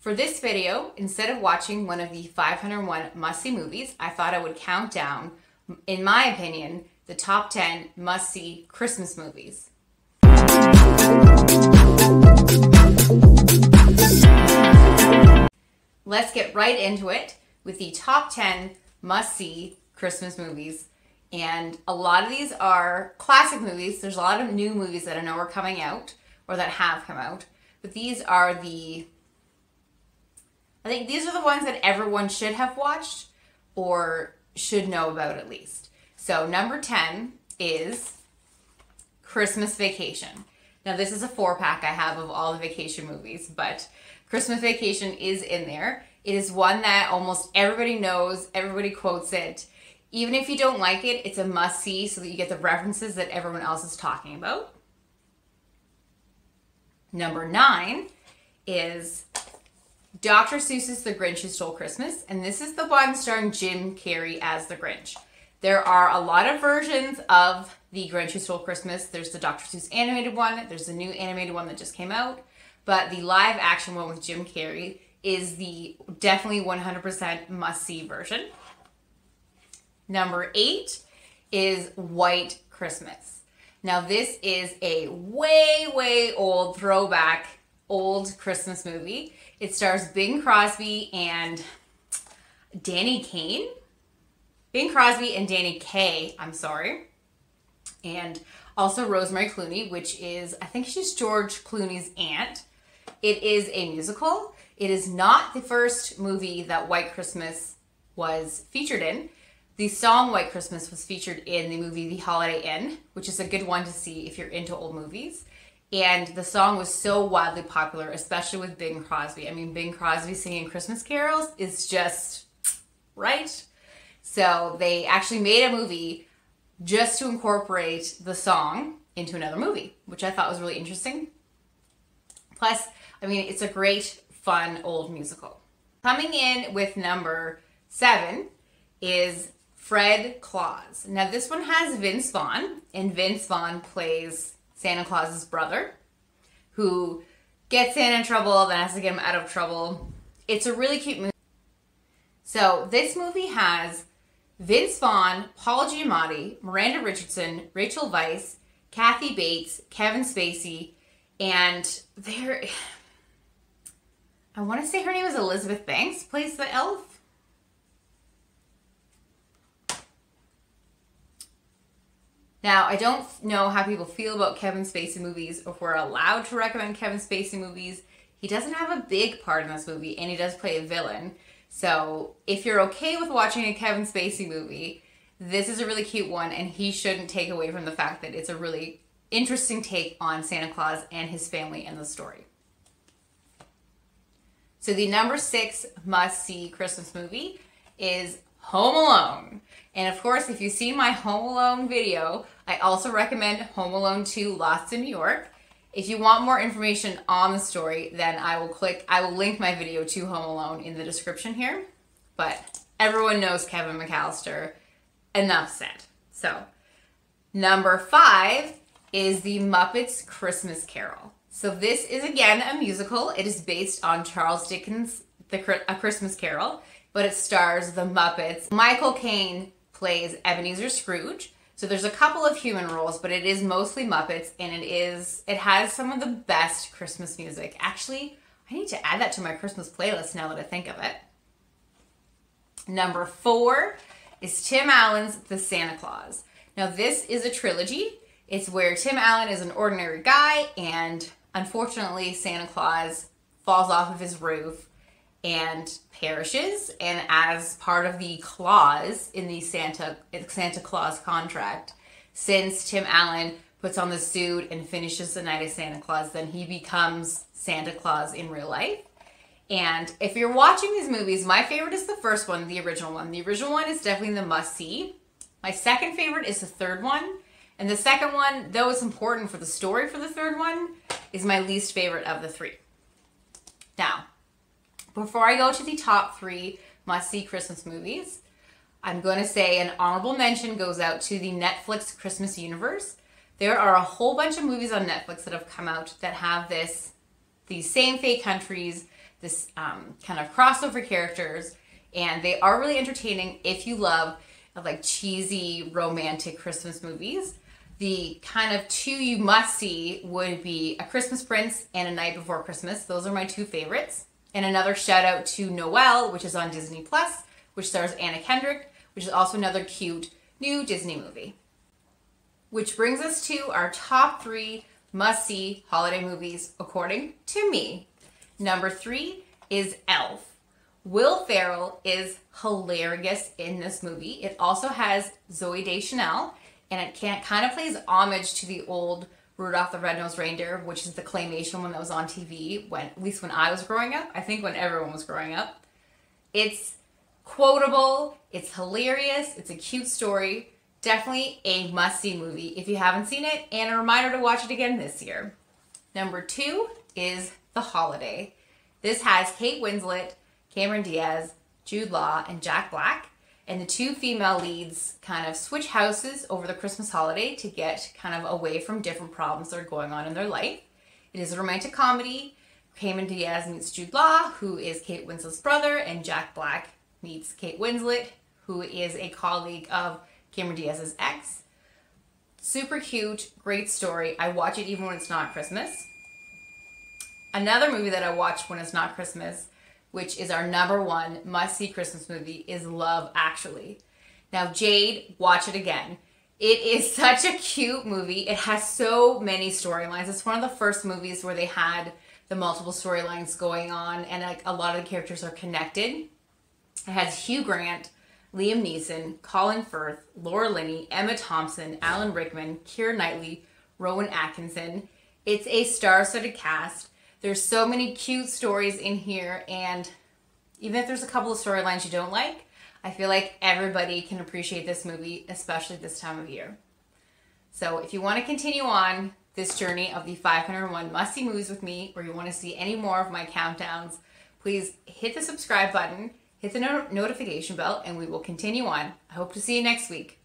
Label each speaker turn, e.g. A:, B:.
A: For this video, instead of watching one of the 501 must-see movies, I thought I would count down, in my opinion, the top 10 must-see Christmas movies. Let's get right into it with the top 10 must-see Christmas movies. And a lot of these are classic movies. There's a lot of new movies that I know are coming out or that have come out. But these are I think these are the ones that everyone should have watched or should know about at least. So number 10 is Christmas Vacation. Now this is a 4-pack I have of all the vacation movies, but Christmas Vacation is in there. It is one that almost everybody knows, everybody quotes it. Even if you don't like it, it's a must-see so that you get the references that everyone else is talking about. Number 9 is Dr. Seuss's The Grinch Who Stole Christmas, and this is the one starring Jim Carrey as the Grinch. There are a lot of versions of The Grinch Who Stole Christmas. There's the Dr. Seuss animated one, there's the new animated one that just came out, but the live action one with Jim Carrey is the definitely 100% must-see version. Number 8 is White Christmas. Now this is a way old throwback, old Christmas movie. It stars Bing Crosby and Danny Kaye. Bing Crosby and Danny Kaye, I'm sorry. And also Rosemary Clooney, which is, I think she's George Clooney's aunt. It is a musical. It is not the first movie that White Christmas was featured in. The song White Christmas was featured in the movie The Holiday Inn, which is a good one to see if you're into old movies. And the song was so wildly popular, especially with Bing Crosby. I mean, Bing Crosby singing Christmas carols is just right. So they actually made a movie just to incorporate the song into another movie, which I thought was really interesting. Plus, I mean, it's a great, fun, old musical. Coming in with number 7 is Fred Claus. Now this one has Vince Vaughn, and Vince Vaughn plays Santa Claus's brother, who gets in trouble, then has to get him out of trouble. It's a really cute movie. So this movie has Vince Vaughn, Paul Giamatti, Miranda Richardson, Rachel Weisz, Kathy Bates, Kevin Spacey, and I want to say her name is Elizabeth Banks, plays the elf. Now, I don't know how people feel about Kevin Spacey movies, or if we're allowed to recommend Kevin Spacey movies. He doesn't have a big part in this movie, and he does play a villain. So if you're okay with watching a Kevin Spacey movie, this is a really cute one, and he shouldn't take away from the fact that it's a really interesting take on Santa Claus and his family and the story. So the number 6 must-see Christmas movie is Home Alone. And of course, if you've seen my Home Alone video, I also recommend Home Alone 2 Lost in New York. If you want more information on the story, then I will link my video to Home Alone in the description here. But everyone knows Kevin McAllister. Enough said. So, number 5 is The Muppets Christmas Carol. So this is again a musical. It is based on Charles Dickens' A Christmas Carol, but it stars the Muppets. Michael Caine plays Ebenezer Scrooge. So there's a couple of human roles, but it is mostly Muppets, and it has some of the best Christmas music. Actually, I need to add that to my Christmas playlist now that I think of it. Number 4 is Tim Allen's The Santa Claus. Now this is a trilogy. It's where Tim Allen is an ordinary guy, and unfortunately Santa Claus falls off of his roof and perishes, and as part of the clause in the Santa Claus contract, since Tim Allen puts on the suit and finishes the night as Santa Claus, then he becomes Santa Claus in real life. And if you're watching these movies, my favorite is the first one, the original one. The original one is definitely the must-see. My second favorite is the third one, and the second one, though it's important for the story for the third one, is my least favorite of the 3. Now, before I go to the top 3 must-see Christmas movies, I'm going to say an honorable mention goes out to the Netflix Christmas universe. There are a whole bunch of movies on Netflix that have come out that have these same fake countries, this kind of crossover characters, and they are really entertaining if you love like cheesy romantic Christmas movies. The kind of two you must see would be A Christmas Prince and A Night Before Christmas. Those are my two favorites. And another shout out to Noelle, which is on Disney Plus, which stars Anna Kendrick, which is also another cute new Disney movie. Which brings us to our top 3 must-see holiday movies according to me. Number 3 is Elf. Will Ferrell is hilarious in this movie. It also has Zooey Deschanel, and it kind of plays homage to the old Rudolph the Red-Nosed Reindeer, which is the claymation one that was on TV, at least when I was growing up. I think when everyone was growing up. It's quotable, it's hilarious, it's a cute story. Definitely a must-see movie if you haven't seen it, and a reminder to watch it again this year. Number 2 is The Holiday. This has Kate Winslet, Cameron Diaz, Jude Law, and Jack Black. And the 2 female leads kind of switch houses over the Christmas holiday to get kind of away from different problems that are going on in their life. It is a romantic comedy. Cameron Diaz meets Jude Law, who is Kate Winslet's brother, and Jack Black meets Kate Winslet, who is a colleague of Cameron Diaz's ex. Super cute, great story. I watch it even when it's not Christmas. Another movie that I watch when it's not Christmas, which is our number 1 must-see Christmas movie, is Love Actually. Now, Jade, watch it again. It is such a cute movie. It has so many storylines. It's one of the first movies where they had the multiple storylines going on, and like a lot of the characters are connected. It has Hugh Grant, Liam Neeson, Colin Firth, Laura Linney, Emma Thompson, Alan Rickman, Keira Knightley, Rowan Atkinson. It's a star-studded cast. There's so many cute stories in here, and even if there's a couple of storylines you don't like, I feel like everybody can appreciate this movie, especially this time of year. So if you want to continue on this journey of the 501 must-see movies with me, or you want to see any more of my countdowns, please hit the subscribe button, hit the notification bell, and we will continue on. I hope to see you next week.